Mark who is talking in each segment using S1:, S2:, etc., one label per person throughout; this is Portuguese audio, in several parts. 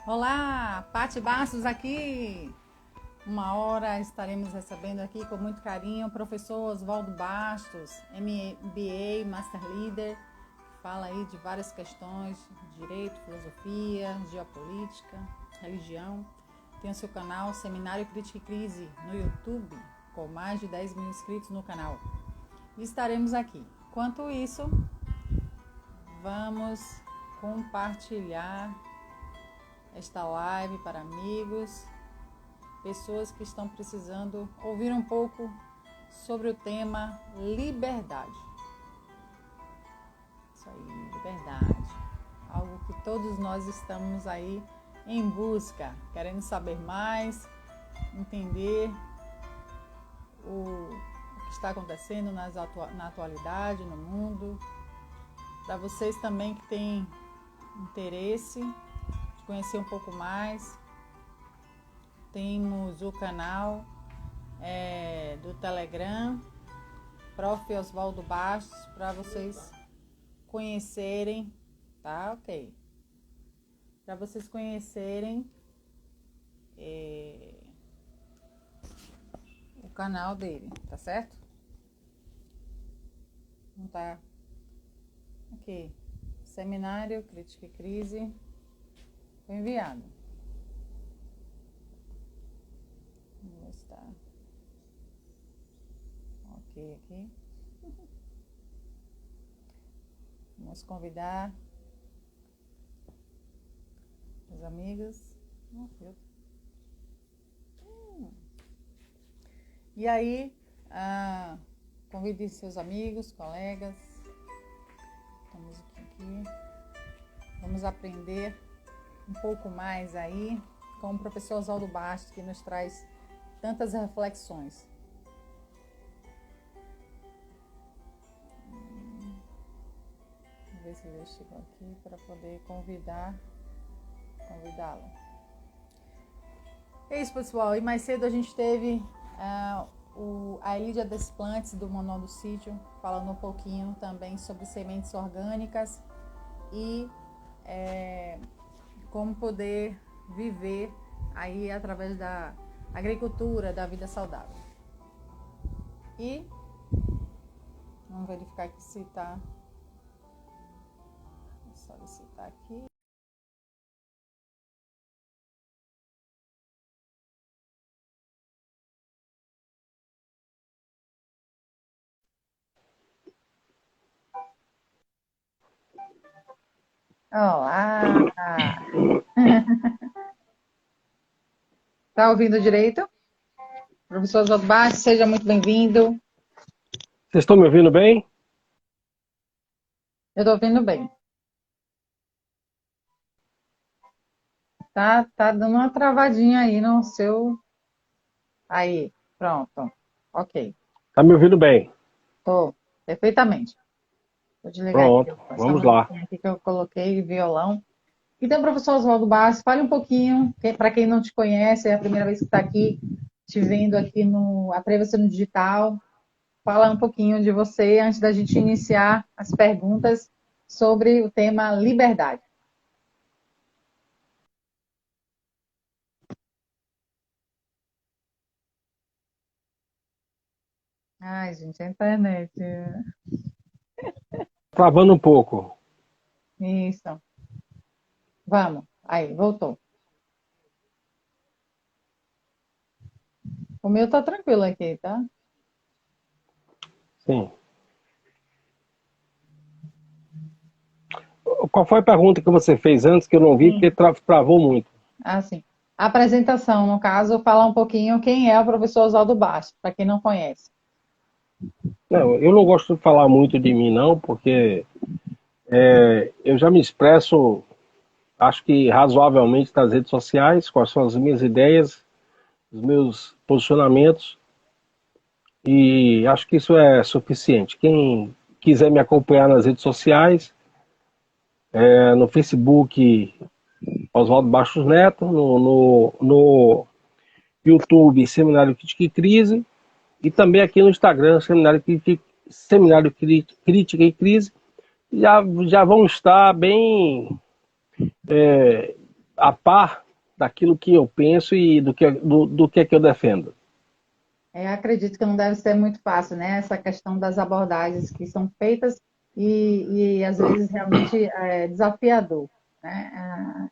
S1: Olá, Paty Bastos aqui. Uma hora estaremos recebendo aqui com muito carinho o professor Oswaldo Bastos, MBA, Master Leader. Fala aí de várias questões, direito, filosofia, geopolítica, religião. Tem o seu canal Seminário Crítica e Crise no YouTube, com mais de 10 mil inscritos no canal. E estaremos aqui. Enquanto isso, vamos compartilhar esta live para amigos, pessoas que estão precisando ouvir um pouco sobre o tema liberdade. Isso aí, liberdade. Algo que todos nós estamos aí em busca, querendo saber mais, entender o que está acontecendo na atualidade, no mundo. Para vocês também que têm interesse conhecer um pouco mais, temos o canal do Telegram, Prof. Oswaldo Bastos, para vocês conhecerem, tá? Ok. Para vocês conhecerem o canal dele, tá certo? Não tá? Aqui, Seminário Crítica e Crise. Foi enviado. Vamos ver se está ok aqui. Vamos convidar os amigos. E aí, convide seus amigos, colegas. Estamos aqui. Vamos aprender um pouco mais aí com o professor Oswaldo Bastos, que nos traz tantas reflexões. Vamos ver se ele chegou aqui para poder convidá-lo. É isso, pessoal. E mais cedo a gente teve a Elídia Desplantes, do Manual do Sítio, falando um pouquinho também sobre sementes orgânicas e como poder viver aí através da agricultura, da vida saudável. E vamos verificar aqui se está. Só ver se está aqui. Olá! Tá ouvindo direito? Professor Oswaldo Bastos, seja muito bem-vindo.
S2: Vocês estão me ouvindo bem?
S1: Eu estou ouvindo bem. Tá dando uma travadinha aí no seu... Aí, pronto. Ok.
S2: Tá me ouvindo bem?
S1: Tô, perfeitamente. Vou desligar aqui
S2: Pronto, vamos lá.
S1: aqui que eu coloquei violão. Então, professor Oswaldo Bastos, fale um pouquinho, para quem não te conhece, é a primeira vez que está aqui, te vendo aqui no Atreva-se no Digital. Fala um pouquinho de você antes da gente iniciar as perguntas sobre o tema liberdade. Ai, gente, a internet.
S2: Travando um pouco.
S1: Isso. Vamos. Aí, voltou. O meu tá tranquilo aqui, tá?
S2: Sim. Qual foi a pergunta que você fez antes que eu não vi, porque travou muito?
S1: Ah, sim. A apresentação, no caso, falar um pouquinho quem é o professor Oswaldo Bastos, para quem não conhece.
S2: Não, eu não gosto de falar muito de mim, não, porque eu já me expresso, acho que razoavelmente nas redes sociais, quais são as minhas ideias, os meus posicionamentos, e acho que isso é suficiente. Quem quiser me acompanhar nas redes sociais, no Facebook, Oswaldo Bastos Neto, no YouTube, Seminário Crítica e Crise, e também aqui no Instagram, Seminário Crítica e Crise, já vão estar bem a par daquilo que eu penso e do que é que eu defendo.
S1: Acredito que não deve ser muito fácil, né? Essa questão das abordagens que são feitas e às vezes realmente é desafiador, né?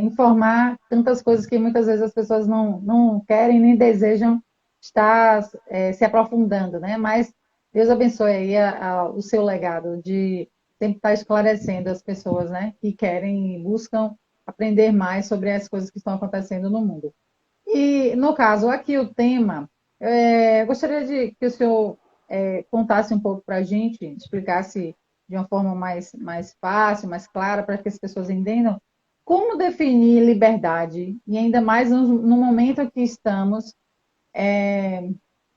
S1: Informar tantas coisas que muitas vezes as pessoas não querem nem desejam estar se aprofundando, né? Mas Deus abençoe aí o seu legado de sempre estar esclarecendo as pessoas, né? Que querem e buscam aprender mais sobre as coisas que estão acontecendo no mundo. E, no caso, aqui o tema, eu gostaria de que o senhor contasse um pouco para a gente, explicasse de uma forma mais fácil, mais clara, para que as pessoas entendam como definir liberdade, e ainda mais no momento que estamos,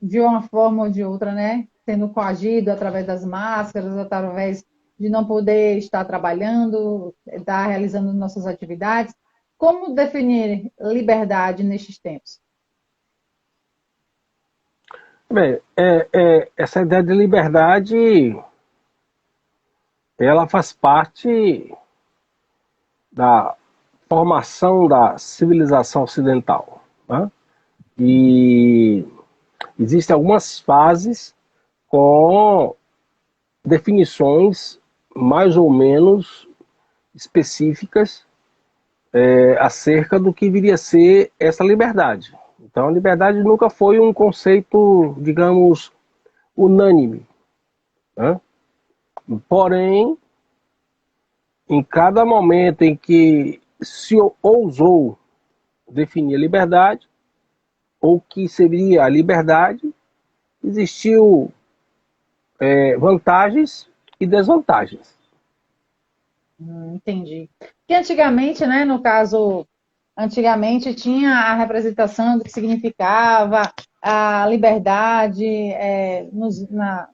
S1: de uma forma ou de outra, né, sendo coagido através das máscaras, através de não poder estar trabalhando, estar realizando nossas atividades. Como definir liberdade nestes tempos?
S2: Bem, essa ideia de liberdade, ela faz parte da formação da civilização ocidental, né? E existem algumas fases com definições mais ou menos específicas acerca do que viria a ser essa liberdade. Então, a liberdade nunca foi um conceito, digamos, unânime, né? Porém, em cada momento em que se ousou definir a liberdade, ou que seria a liberdade, existiu vantagens e desvantagens.
S1: Entendi. Porque antigamente, né, no caso, antigamente tinha a representação do que significava a liberdade na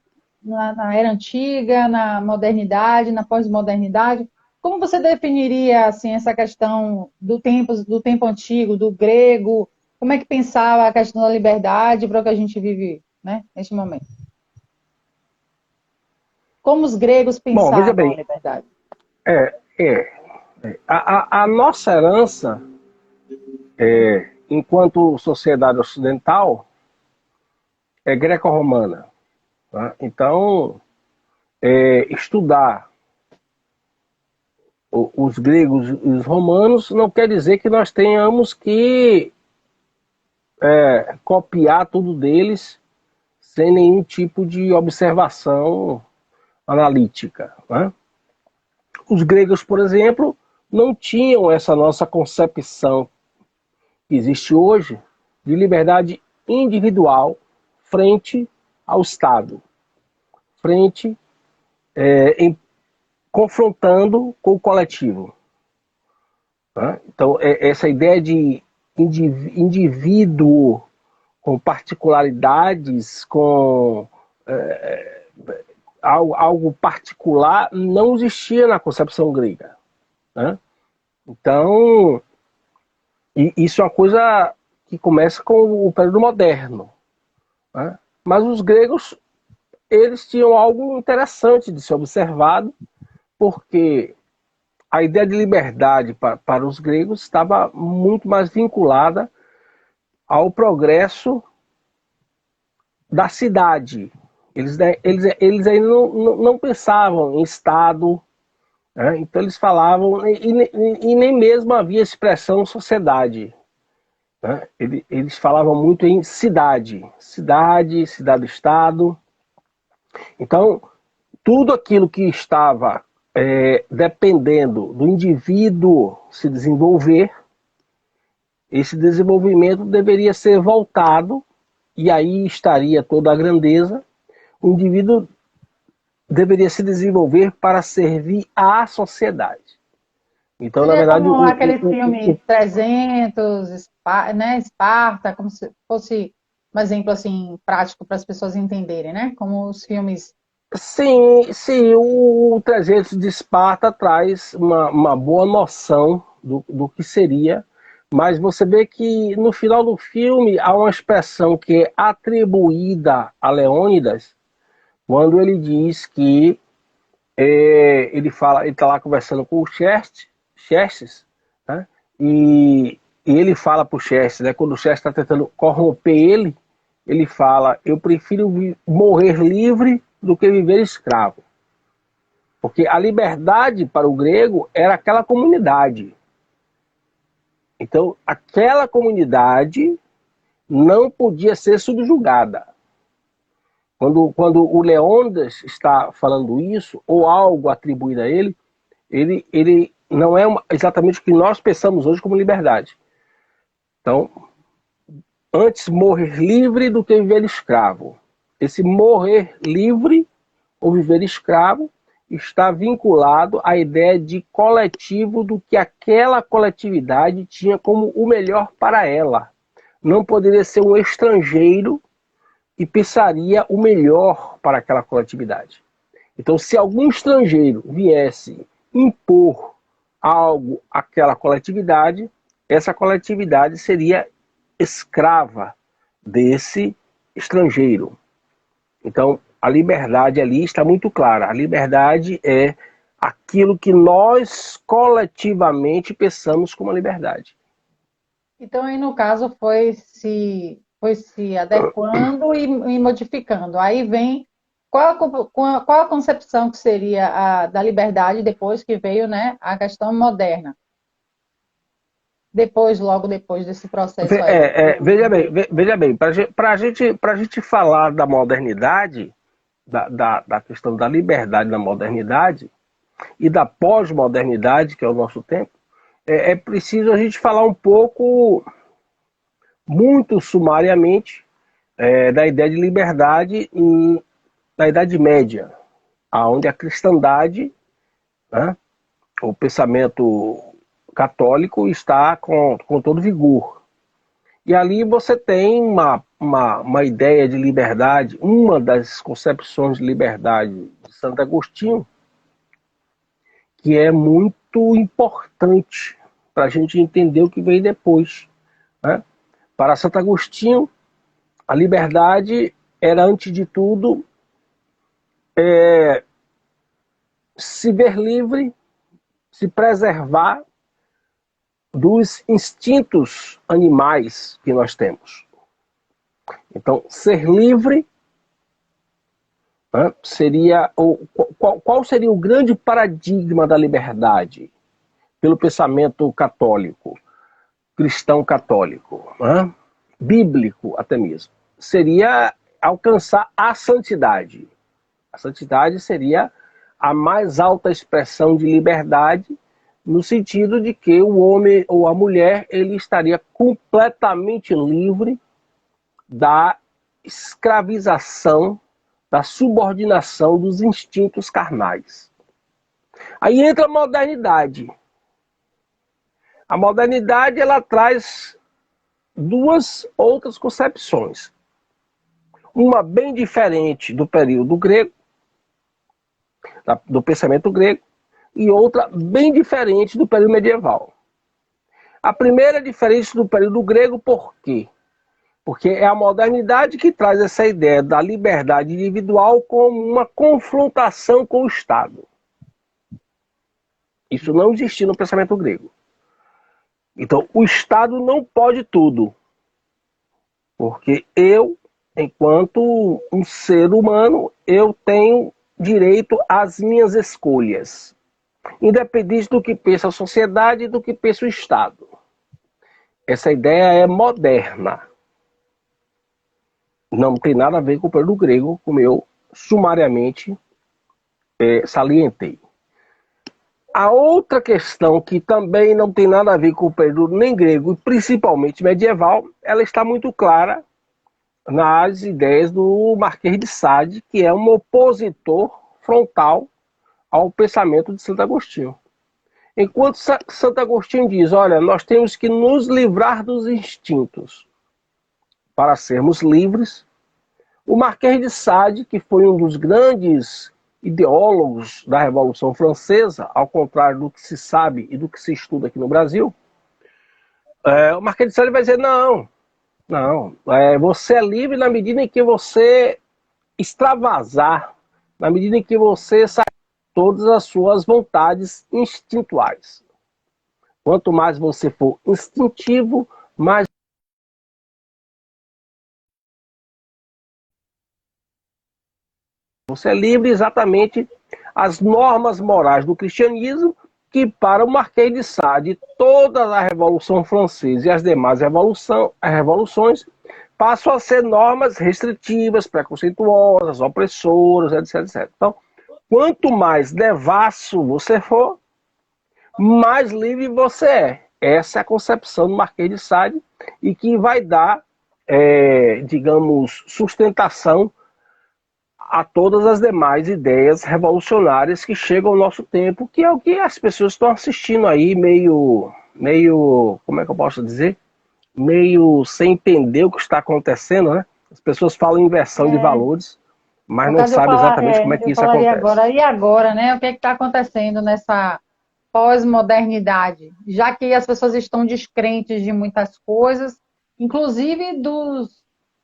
S1: era antiga, na modernidade, na pós-modernidade. Como você definiria assim essa questão do tempo antigo, do grego? Como é que pensava a questão da liberdade para o que a gente vive, né, neste momento? Como os gregos
S2: Bom, veja
S1: pensavam a
S2: bem,
S1: liberdade?
S2: é, é, a nossa herança, enquanto sociedade ocidental, é greco-romana. Tá? Então, estudar os gregos e os romanos não quer dizer que nós tenhamos que copiar tudo deles sem nenhum tipo de observação analítica. Né? Os gregos, por exemplo, não tinham essa nossa concepção que existe hoje de liberdade individual frente ao Estado, frente confrontando com o coletivo. Né? Então, essa ideia de indivíduo com particularidades, com algo particular, não existia na concepção grega. Né? Então, isso é uma coisa que começa com o período moderno. Né? Mas os gregos, eles tinham algo interessante de ser observado, porque a ideia de liberdade para os gregos estava muito mais vinculada ao progresso da cidade. Eles ainda não pensavam em Estado, né? Então eles falavam, e nem mesmo havia expressão sociedade. Né? Eles falavam muito em cidade-estado. Então, tudo aquilo que estava dependendo do indivíduo se desenvolver, esse desenvolvimento deveria ser voltado, e aí estaria toda a grandeza. O indivíduo deveria se desenvolver para servir à sociedade. Então, na
S1: Seria
S2: verdade,
S1: como aquele filme 300, né, Esparta, como se fosse um exemplo assim prático para as pessoas entenderem, né? Como os filmes.
S2: sim, o 300 de Esparta traz uma boa noção do que seria, mas você vê que no final do filme há uma expressão que é atribuída a Leônidas, quando ele diz que ele está lá conversando com o Xerxes, né? e ele fala para o Chester, né, quando o Chester está tentando corromper ele, ele fala: eu prefiro morrer livre do que viver escravo. Porque a liberdade para o grego era aquela comunidade. Então, aquela comunidade não podia ser subjugada. Quando o Leônidas está falando isso, ou algo atribuído a ele, ele não é exatamente o que nós pensamos hoje como liberdade. Então, antes morrer livre do que viver escravo. Esse morrer livre ou viver escravo está vinculado à ideia de coletivo, do que aquela coletividade tinha como o melhor para ela. Não poderia ser um estrangeiro e pensaria o melhor para aquela coletividade. Então, se algum estrangeiro viesse impor algo àquela coletividade, essa coletividade seria escrava desse estrangeiro. Então, a liberdade ali está muito clara. A liberdade é aquilo que nós coletivamente pensamos como liberdade.
S1: Então, aí no caso, foi se adequando e modificando. Aí vem qual a concepção que seria da liberdade depois que veio, né, a questão moderna. Logo depois desse processo aí.
S2: Veja bem, para a gente falar da modernidade, da questão da liberdade da modernidade e da pós-modernidade, que é o nosso tempo, é preciso a gente falar um pouco, muito sumariamente, da ideia de liberdade na Idade Média, onde a cristandade, né, o pensamento católico está com todo vigor. E ali você tem uma ideia de liberdade, uma das concepções de liberdade de Santo Agostinho, que é muito importante para a gente entender o que veio depois, né? Para Santo Agostinho, a liberdade era, antes de tudo, se ver livre, se preservar dos instintos animais que nós temos. Então, ser livre, né, seria qual seria o grande paradigma da liberdade pelo pensamento católico, cristão católico, né, bíblico até mesmo? Seria alcançar a santidade. A santidade seria a mais alta expressão de liberdade, no sentido de que o homem ou a mulher ele estaria completamente livre da escravização, da subordinação dos instintos carnais. Aí entra a modernidade. A modernidade ela traz duas outras concepções. Uma bem diferente do período grego, do pensamento grego, e outra bem diferente do período medieval. A primeira é diferente do período grego, por quê? Porque é a modernidade que traz essa ideia da liberdade individual como uma confrontação com o Estado. Isso não existia no pensamento grego. Então, o Estado não pode tudo. Porque eu, enquanto um ser humano, eu tenho direito às minhas escolhas, independente do que pensa a sociedade e do que pensa o Estado. Essa ideia é moderna. Não tem nada a ver com o período grego, como eu sumariamente salientei. A outra questão que também não tem nada a ver com o período nem grego, e principalmente medieval, ela está muito clara nas ideias do Marquês de Sade, que é um opositor frontal ao pensamento de Santo Agostinho. Enquanto Santo Agostinho diz, olha, nós temos que nos livrar dos instintos para sermos livres, o Marquês de Sade, que foi um dos grandes ideólogos da Revolução Francesa, ao contrário do que se sabe e do que se estuda aqui no Brasil, o Marquês de Sade vai dizer, não, você é livre na medida em que você extravasar, na medida em que você sai todas as suas vontades instintuais. Quanto mais você for instintivo, mais você é livre. Exatamente as normas morais do cristianismo, que para o Marquês de Sade, toda a Revolução Francesa e as demais revoluções passam a ser normas restritivas, preconceituosas, opressoras, etc, etc. Então, quanto mais devasso você for, mais livre você é. Essa é a concepção do Marquês de Sade, e que vai dar, digamos, sustentação a todas as demais ideias revolucionárias que chegam ao nosso tempo, que é o que as pessoas estão assistindo aí, meio, como é que eu posso dizer? Meio sem entender o que está acontecendo, né? As pessoas falam em inversão de valores, mas
S1: No
S2: não
S1: caso,
S2: sabem exatamente como é que
S1: eu
S2: isso
S1: falaria
S2: acontece.
S1: agora, e agora, né? O que está acontecendo nessa pós-modernidade? Já que as pessoas estão descrentes de muitas coisas, inclusive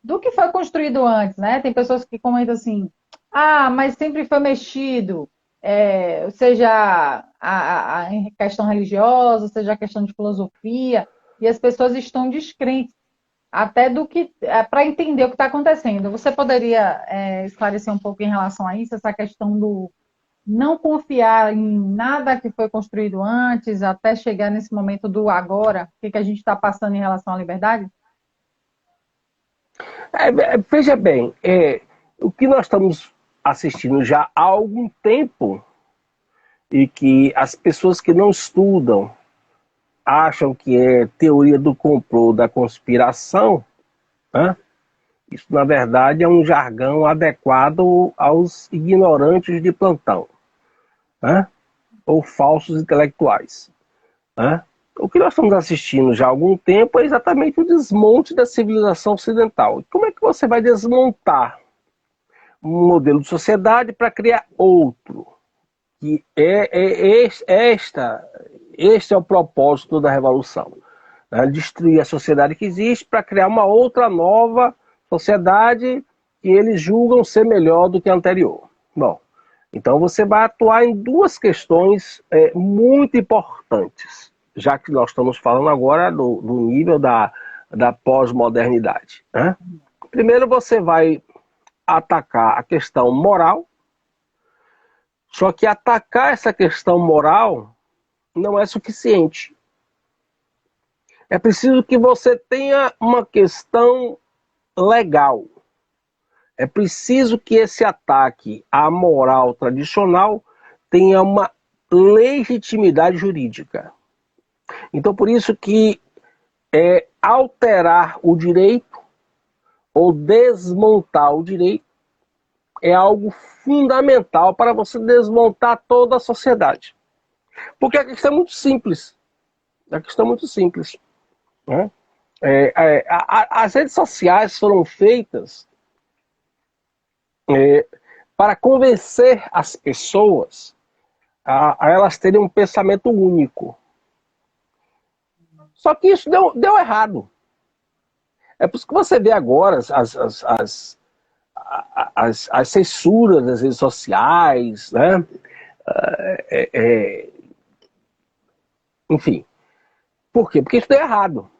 S1: do que foi construído antes, né? Tem pessoas que comentam assim, ah, mas sempre foi mexido, seja a questão religiosa, seja a questão de filosofia, e as pessoas estão descrentes até do que para entender o que está acontecendo. Você poderia esclarecer um pouco em relação a isso, essa questão do não confiar em nada que foi construído antes, até chegar nesse momento do agora, o que a gente está passando em relação à liberdade?
S2: Veja bem, o que nós estamos assistindo já há algum tempo, e que as pessoas que não estudam acham que é teoria do complô, da conspiração, né? Isso, na verdade, é um jargão adequado aos ignorantes de plantão, né? Ou falsos intelectuais, né? O que nós estamos assistindo já há algum tempo é exatamente o desmonte da civilização ocidental. Como é que você vai desmontar um modelo de sociedade para criar outro? Que este é o propósito da revolução, né? Destruir a sociedade que existe para criar uma outra nova sociedade que eles julgam ser melhor do que a anterior. Bom, então você vai atuar em duas questões muito importantes, já que nós estamos falando agora do nível da pós-modernidade, né? Primeiro você vai atacar a questão moral, só que atacar essa questão moral não é suficiente. É preciso que você tenha uma questão legal. É preciso que esse ataque à moral tradicional tenha uma legitimidade jurídica. Então, por isso que alterar o direito ou desmontar o direito é algo fundamental para você desmontar toda a sociedade. Porque a questão é muito simples. A questão é muito simples, né? As redes sociais foram feitas para convencer as pessoas a elas terem um pensamento único. Só que isso deu errado. É por isso que você vê agora as censuras das redes sociais, né? Enfim. Por quê? Porque isso deu errado.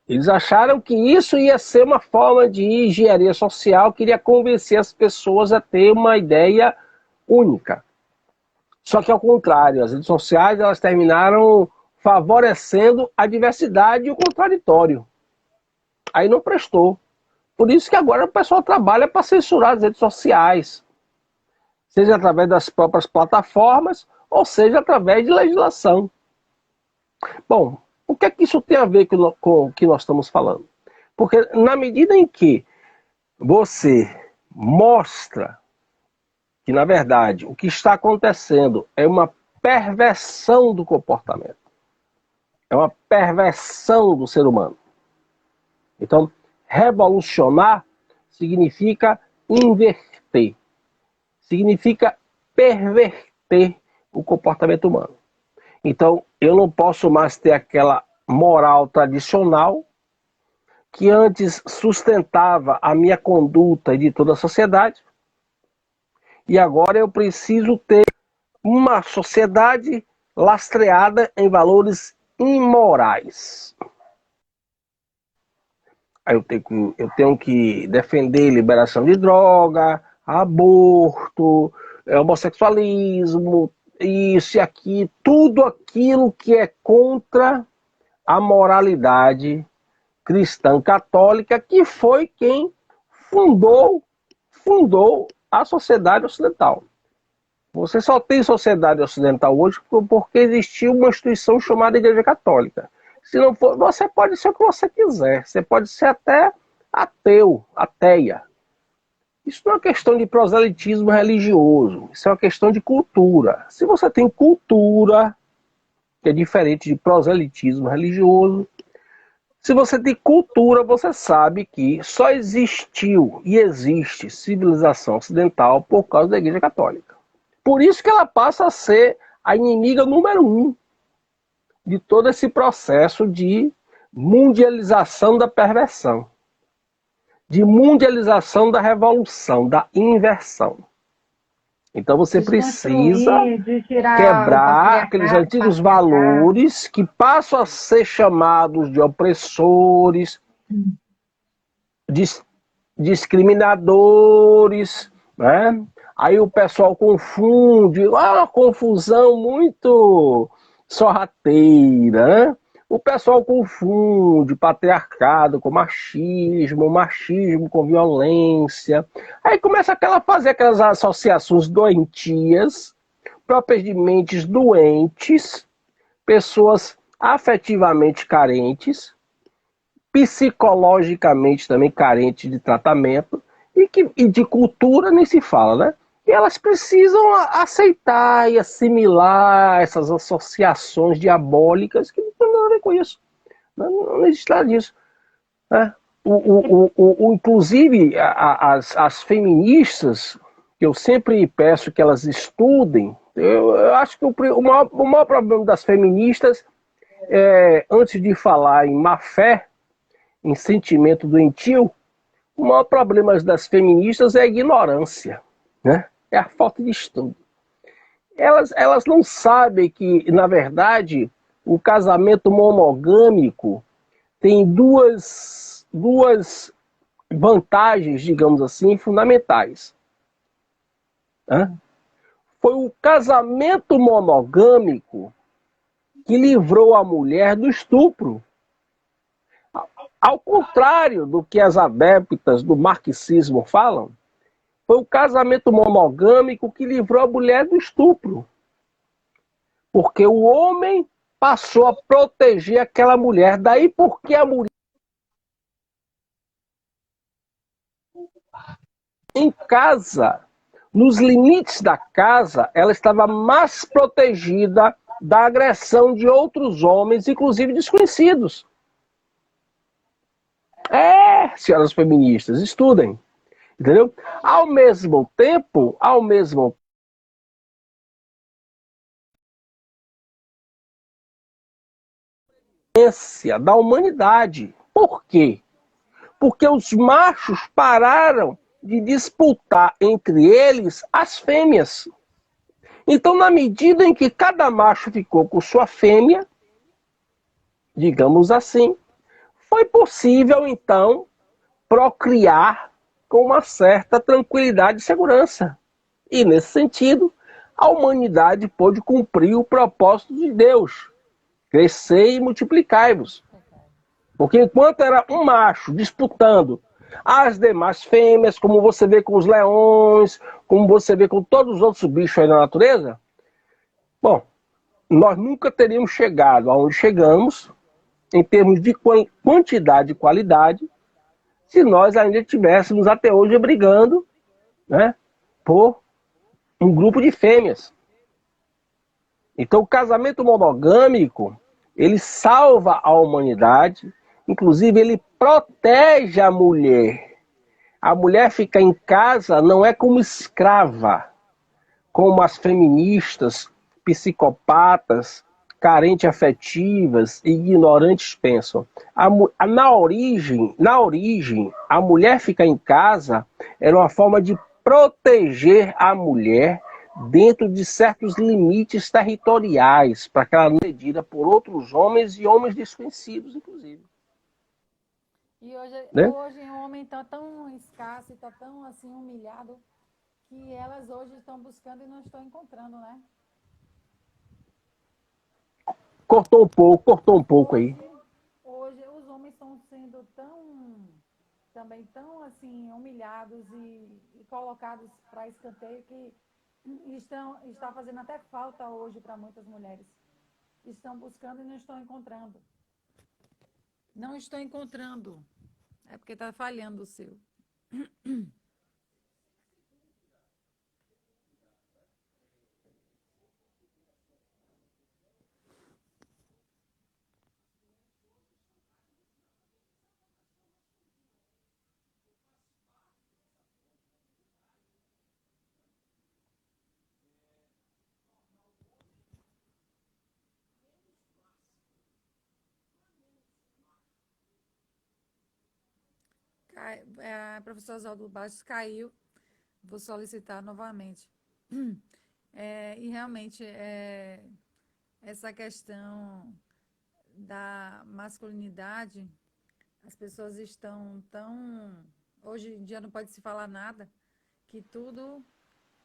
S2: Eles acharam que isso ia ser uma forma de engenharia social, que iria convencer as pessoas a ter uma ideia única. Só que ao contrário, as redes sociais elas terminaram favorecendo a diversidade e o contraditório. Aí não prestou. Por isso que agora o pessoal trabalha para censurar as redes sociais, seja através das próprias plataformas, ou seja através de legislação. Bom, o que é que isso tem a ver com o que nós estamos falando? Porque na medida em que você mostra que, na verdade, o que está acontecendo é uma perversão do comportamento, é uma perversão do ser humano. Então, revolucionar significa inverter, significa perverter o comportamento humano. Então, eu não posso mais ter aquela moral tradicional que antes sustentava a minha conduta e de toda a sociedade, e agora eu preciso ter uma sociedade lastreada em valores imorais. Aí eu tenho que defender liberação de droga, aborto, homossexualismo, isso e aqui, tudo aquilo que é contra a moralidade cristã católica, que foi quem fundou a sociedade ocidental. Você só tem sociedade ocidental hoje porque existiu uma instituição chamada Igreja Católica. Se não for, você pode ser o que você quiser. Você pode ser até ateu, ateia. Isso não é uma questão de proselitismo religioso. Isso é uma questão de cultura. Se você tem cultura, que é diferente de proselitismo religioso, se você tem cultura, você sabe que só existiu e existe civilização ocidental por causa da Igreja Católica. Por isso que ela passa a ser a inimiga número 1 de todo esse processo de mundialização da perversão, de mundialização da revolução, da inversão. Então você precisa quebrar aqueles antigos valores que passam a ser chamados de opressores, discriminadores, né? Aí o pessoal confunde, uma confusão muito sorrateira, né? O pessoal confunde patriarcado com machismo, machismo com violência. Aí começa a fazer aquelas associações doentias, próprias de mentes doentes, pessoas afetivamente carentes, psicologicamente também carentes de tratamento, e de cultura nem se fala, né? E elas precisam aceitar e assimilar essas associações diabólicas que não tem nada a ver com isso. Não existe nada disso. Né? Inclusive, as feministas, que eu sempre peço que elas estudem, eu acho que o maior problema das feministas, antes de falar em má fé, em sentimento doentio, o maior problema das feministas é a ignorância, né? É a falta de estudo. Elas não sabem que, na verdade, o casamento monogâmico tem duas vantagens, digamos assim, fundamentais. Né? Foi o casamento monogâmico que livrou a mulher do estupro. Ao contrário do que as adeptas do marxismo falam, foi o casamento monogâmico que livrou a mulher do estupro. Porque o homem passou a proteger aquela mulher. Daí porque a mulher em casa, nos limites da casa, ela estava mais protegida da agressão de outros homens, inclusive desconhecidos. Senhoras feministas, estudem. Entendeu? Ao mesmo tempo, da humanidade. Por quê? Porque os machos pararam de disputar entre eles as fêmeas. Então, na medida em que cada macho ficou com sua fêmea, digamos assim, foi possível, então, procriar com uma certa tranquilidade e segurança. E, nesse sentido, a humanidade pôde cumprir o propósito de Deus. Crescer e multiplicai-vos. Porque enquanto era um macho disputando as demais fêmeas, como você vê com os leões, como você vê com todos os outros bichos aí na natureza, bom, nós nunca teríamos chegado aonde chegamos, em termos de quantidade e qualidade, se nós ainda estivéssemos até hoje brigando, né, por um grupo de fêmeas. Então o casamento monogâmico, ele salva a humanidade, inclusive ele protege a mulher. A mulher fica em casa não é como escrava, como as feministas, psicopatas, carentes afetivas e ignorantes pensam. Na origem, a mulher ficar em casa era uma forma de proteger a mulher dentro de certos limites territoriais, para que ela não seja medida por outros homens e homens desconhecidos, inclusive.
S1: E
S2: Né?
S1: hoje o homem está tão escasso, está tão assim humilhado, que elas hoje estão buscando e não estão encontrando, né?
S2: Cortou um pouco aí.
S1: Hoje os homens estão sendo também tão assim humilhados e colocados para escanteio que está fazendo até falta hoje para muitas mulheres. Estão buscando e não estão encontrando. Não estou encontrando. É porque está falhando o seu. Professor Oswaldo Bastos caiu. Vou solicitar novamente. E realmente, essa questão da masculinidade, as pessoas estão tão... Hoje em dia não pode se falar nada, que tudo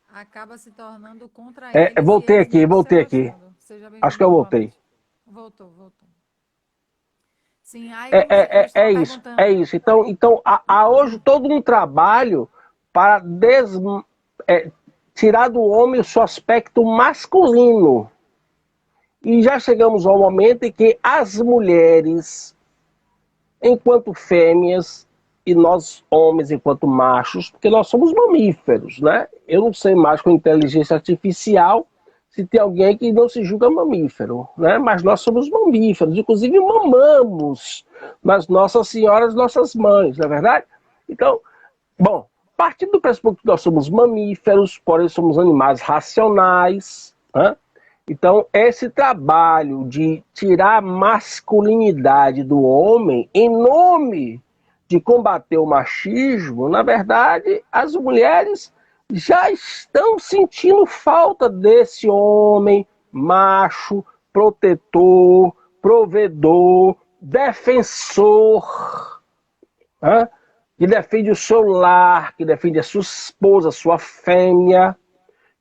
S1: acaba se tornando contra eles.
S2: Voltei aqui.
S1: Seja bem-vindo.
S2: Acho que eu voltei.
S1: Voltou. Sim, aí eu
S2: é isso. Então há hoje todo um trabalho para tirar do homem o seu aspecto masculino. E já chegamos ao momento em que as mulheres, enquanto fêmeas, e nós homens enquanto machos, porque nós somos mamíferos, né? Eu não sei mais com inteligência artificial se tem alguém que não se julga mamífero, né? Mas nós somos mamíferos, inclusive mamamos nas nossas senhoras, nossas mães, não é verdade? Então, bom, partindo do pressuposto que nós somos mamíferos, porém somos animais racionais, né? Então, esse trabalho de tirar a masculinidade do homem em nome de combater o machismo, na verdade, as mulheres já estão sentindo falta desse homem macho, protetor, provedor, defensor, né? Que defende o seu lar, que defende a sua esposa, a sua fêmea,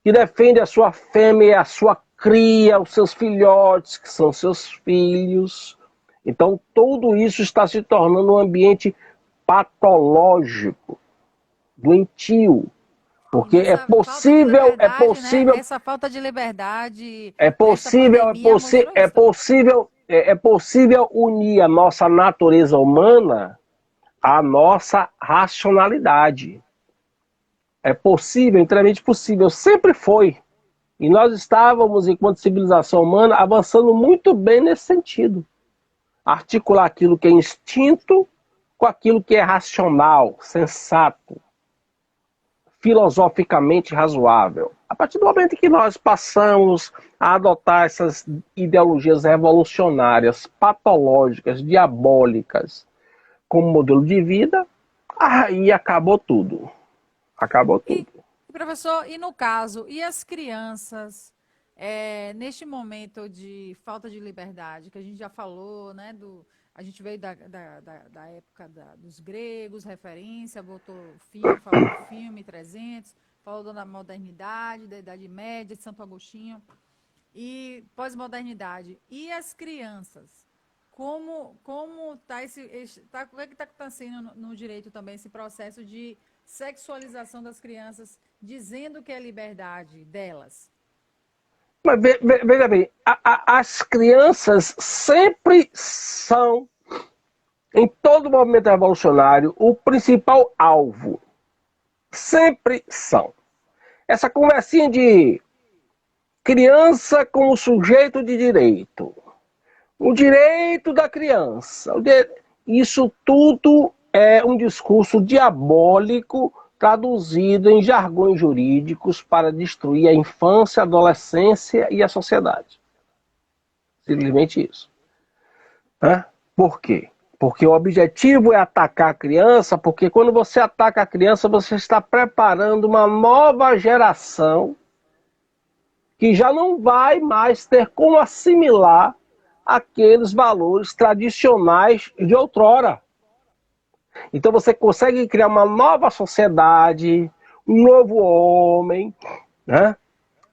S2: que defende a sua fêmea e a sua cria, os seus filhotes, que são seus filhos. Então, tudo isso está se tornando um ambiente patológico, doentio, porque é possível,
S1: né? Essa falta de liberdade,
S2: é possível unir a nossa natureza humana à nossa racionalidade. É possível, inteiramente possível, sempre foi. E nós estávamos, enquanto civilização humana, avançando muito bem nesse sentido. Articular aquilo que é instinto com aquilo que é racional, sensato, filosoficamente razoável. A partir do momento em que nós passamos a adotar essas ideologias revolucionárias, patológicas, diabólicas, como modelo de vida, aí acabou tudo. Acabou tudo.
S1: Professor, e no caso, e as crianças, neste momento de falta de liberdade, que a gente já falou, né, a gente veio da época dos gregos, referência, falou do filme 300, falou da modernidade, da Idade Média, de Santo Agostinho, e pós-modernidade. E as crianças? Como é que está sendo no direito também esse processo de sexualização das crianças, dizendo que é liberdade delas?
S2: Mas veja bem, as crianças sempre são, em todo movimento revolucionário, o principal alvo. Sempre são. Essa conversinha de criança como sujeito de direito, o direito da criança, isso tudo é um discurso diabólico traduzido em jargões jurídicos para destruir a infância, a adolescência e a sociedade. Simplesmente isso. Por quê? Porque o objetivo é atacar a criança, porque quando você ataca a criança, você está preparando uma nova geração que já não vai mais ter como assimilar aqueles valores tradicionais de outrora. Então você consegue criar uma nova sociedade, um novo homem, né?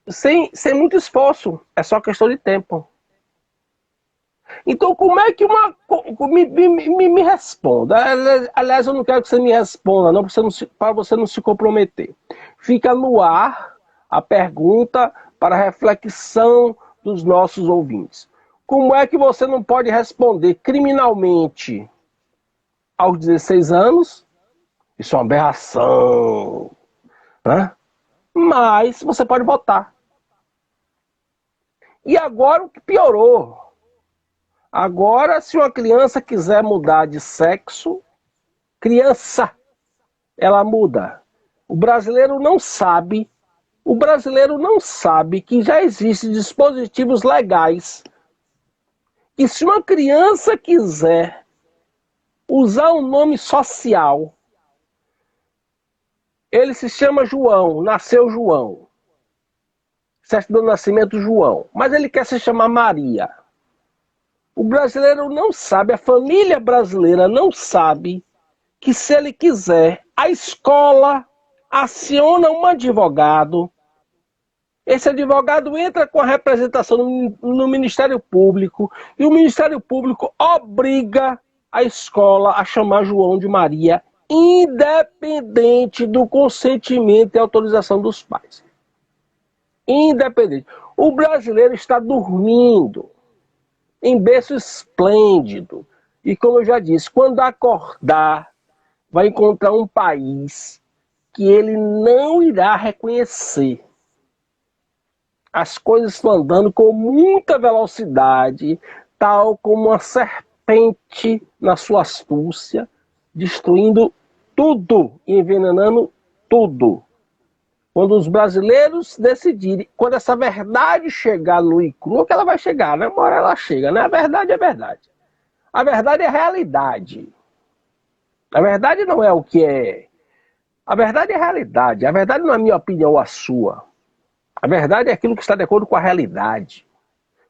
S2: Sem muito esforço, é só questão de tempo. Então, como é que uma. Me responda. Aliás, eu não quero que você me responda, não, para você não se comprometer. Fica no ar a pergunta para reflexão dos nossos ouvintes. Como é que você não pode responder criminalmente aos 16 anos? Isso é uma aberração, né? Mas você pode votar. E agora o que piorou? Agora, se uma criança quiser mudar de sexo, criança, ela muda. O brasileiro não sabe que já existem dispositivos legais que se uma criança quiser usar um nome social, ele se chama João, nasceu João, certidão de nascimento João, mas ele quer se chamar Maria. O brasileiro não sabe, a família brasileira não sabe que se ele quiser, a escola aciona um advogado, esse advogado entra com a representação no Ministério Público e o Ministério Público obriga a escola a chamar João de Maria, independente do consentimento e autorização dos pais. Independente. O brasileiro está dormindo em berço esplêndido. E como eu já disse, quando acordar, vai encontrar um país que ele não irá reconhecer. As coisas estão andando com muita velocidade, tal como uma serpente na sua astúcia, destruindo tudo, envenenando tudo. Quando os brasileiros decidirem, quando essa verdade chegar no e cru, que ela vai chegar, né? Uma hora ela chega, né? A verdade é verdade. A verdade é a realidade. A verdade não é o que é. A verdade é a realidade. A verdade não é a minha opinião ou a sua. A verdade é aquilo que está de acordo com a realidade.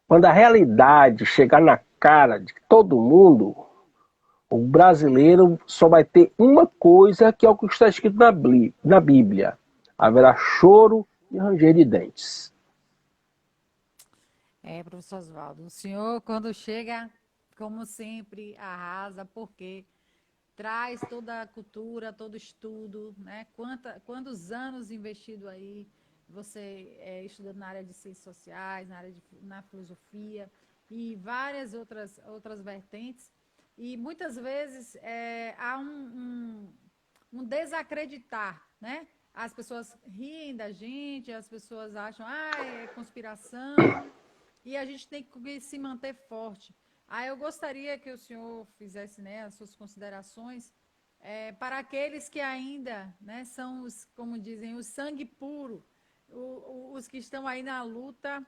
S2: Quando a realidade chegar na cara de todo mundo, o brasileiro só vai ter uma coisa, que é o que está escrito na Bíblia. Haverá choro e ranger de dentes.
S1: Professor Oswaldo, o senhor, quando chega, como sempre, arrasa, porque traz toda a cultura, todo o estudo, né? Quantos anos investido aí, você estudando na área de ciências sociais, na filosofia e várias outras vertentes. E muitas vezes há um desacreditar, né? As pessoas riem da gente, as pessoas acham, é conspiração, e a gente tem que se manter forte. Eu gostaria que o senhor fizesse, né, as suas considerações para aqueles que ainda, né, são os, como dizem, o sangue puro, os que estão aí na luta,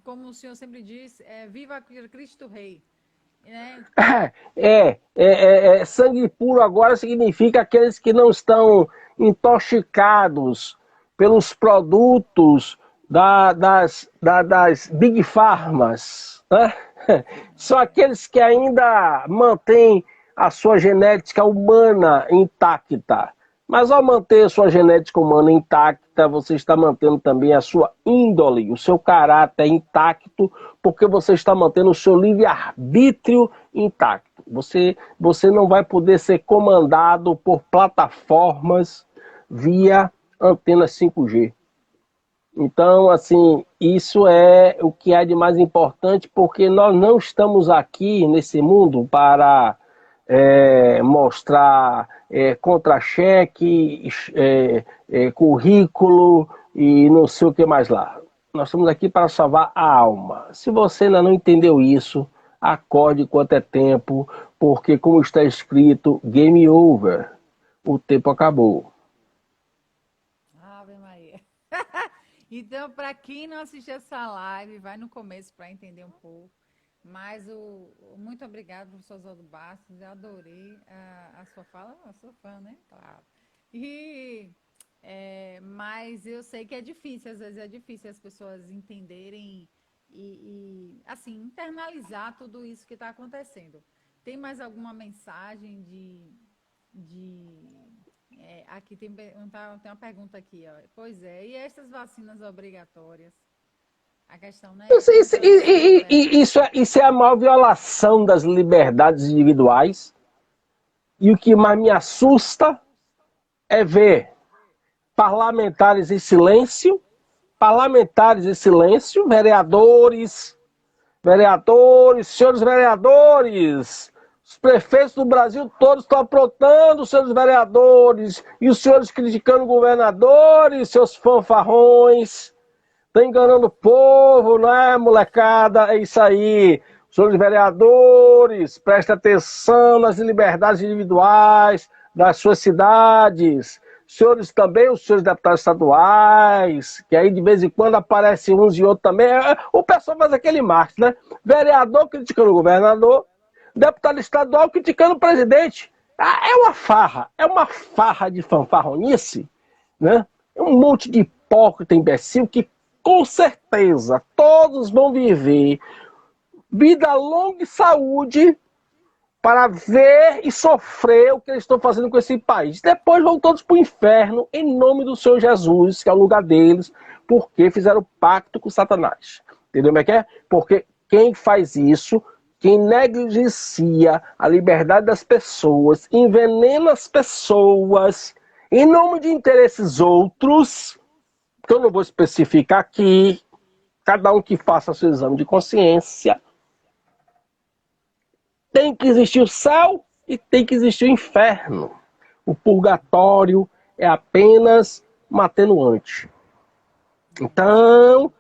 S1: como o senhor sempre diz, viva Cristo Rei. Né?
S2: Sangue puro agora significa aqueles que não estão intoxicados pelos produtos das Big Pharmas, né? São aqueles que ainda mantêm a sua genética humana intacta. Mas ao manter a sua genética humana intacta, você está mantendo também a sua índole, o seu caráter intacto, porque você está mantendo o seu livre-arbítrio intacto. Você não vai poder ser comandado por plataformas via antena 5G. Então, assim, isso é o que é de mais importante, porque nós não estamos aqui nesse mundo para mostrar contra-cheque, currículo e não sei o que mais lá. Nós estamos aqui para salvar a alma. Se você ainda não entendeu isso, acorde enquanto é tempo, porque como está escrito, game over, o tempo acabou.
S1: Ave Maria. Então, para quem não assistiu essa live, vai no começo para entender um pouco. Mas muito obrigado, professor Oswaldo Bastos. Eu adorei a sua fala. Eu sou fã, né? Claro. E Mas eu sei que é difícil, às vezes é difícil as pessoas entenderem assim, internalizar tudo isso que está acontecendo. Tem mais alguma mensagem aqui tem uma pergunta aqui, ó. Pois é, e essas vacinas obrigatórias? A questão, né,
S2: Isso, isso,
S1: introdução dela.
S2: isso é a maior violação das liberdades individuais. E o que mais me assusta é ver parlamentares em silêncio, senhores vereadores, os prefeitos do Brasil todos estão aprontando, senhores vereadores, e os senhores criticando governadores, seus fanfarrões, estão enganando o povo, não é, molecada? É isso aí. Senhores vereadores, prestem atenção nas liberdades individuais das suas cidades. Senhores também, os senhores deputados estaduais, que aí de vez em quando aparecem uns e outros também. O pessoal faz aquele marketing, né? Vereador criticando o governador, deputado estadual criticando o presidente. É uma farra de fanfarronice, né? É um monte de hipócrita imbecil que com certeza todos vão viver vida longa e saúde para ver e sofrer o que eles estão fazendo com esse país. Depois vão todos para o inferno, em nome do Senhor Jesus, que é o lugar deles, porque fizeram pacto com Satanás. Entendeu como é que é? Porque quem faz isso, quem negligencia a liberdade das pessoas, envenena as pessoas, em nome de interesses outros, que eu não vou especificar aqui, cada um que faça seu exame de consciência. Tem que existir o céu e tem que existir o inferno. O purgatório é apenas uma atenuante. Então,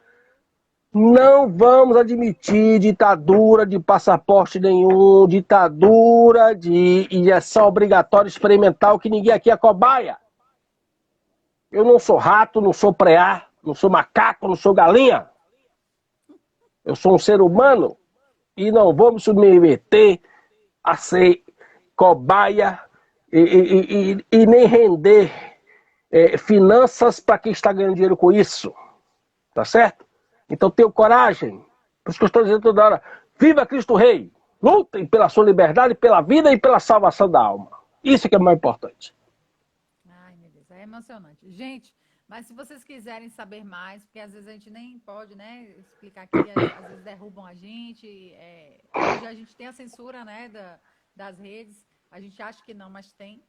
S2: não vamos admitir ditadura de passaporte nenhum, ditadura de injeção obrigatória experimental, que ninguém aqui é cobaia. Eu não sou rato, não sou preá, não sou macaco, não sou galinha. Eu sou um ser humano e não vou me submeter a ser cobaia e nem render finanças para quem está ganhando dinheiro com isso. Tá certo? Então tenham coragem. Por isso que eu estou dizendo toda hora, viva Cristo Rei! Lutem pela sua liberdade, pela vida e pela salvação da alma. Isso que é o mais importante.
S1: Ai, meu Deus, é emocionante. Gente, mas se vocês quiserem saber mais, porque às vezes a gente nem pode, né, explicar aqui, às vezes derrubam a gente. Hoje a gente tem a censura, né, das redes. A gente acha que não, mas tem.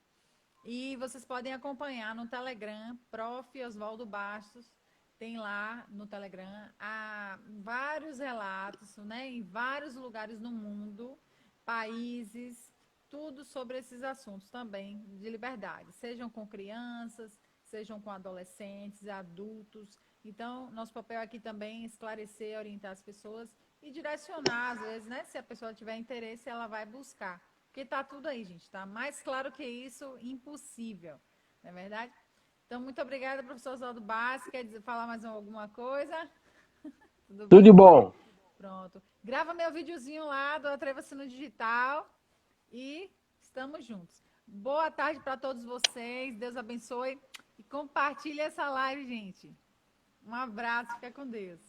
S1: E vocês podem acompanhar no Telegram, Prof. Oswaldo Bastos. Tem lá no Telegram vários relatos, né, em vários lugares no mundo, países, tudo sobre esses assuntos também de liberdade, sejam com crianças, sejam com adolescentes, adultos. Então, nosso papel aqui também é esclarecer, orientar as pessoas e direcionar, às vezes, né? Se a pessoa tiver interesse, ela vai buscar. Porque tá tudo aí, gente. Tá mais claro que isso, impossível. Não é verdade? Então, muito obrigada, professor Oswaldo Bastos. Quer falar mais alguma coisa? Tudo
S2: Tudo
S1: bem?
S2: de bom.
S1: Pronto. Grava meu videozinho lá do Atreva-se no Digital e estamos juntos. Boa tarde para todos vocês. Deus abençoe e compartilhe essa live, gente. Um abraço. Fica com Deus.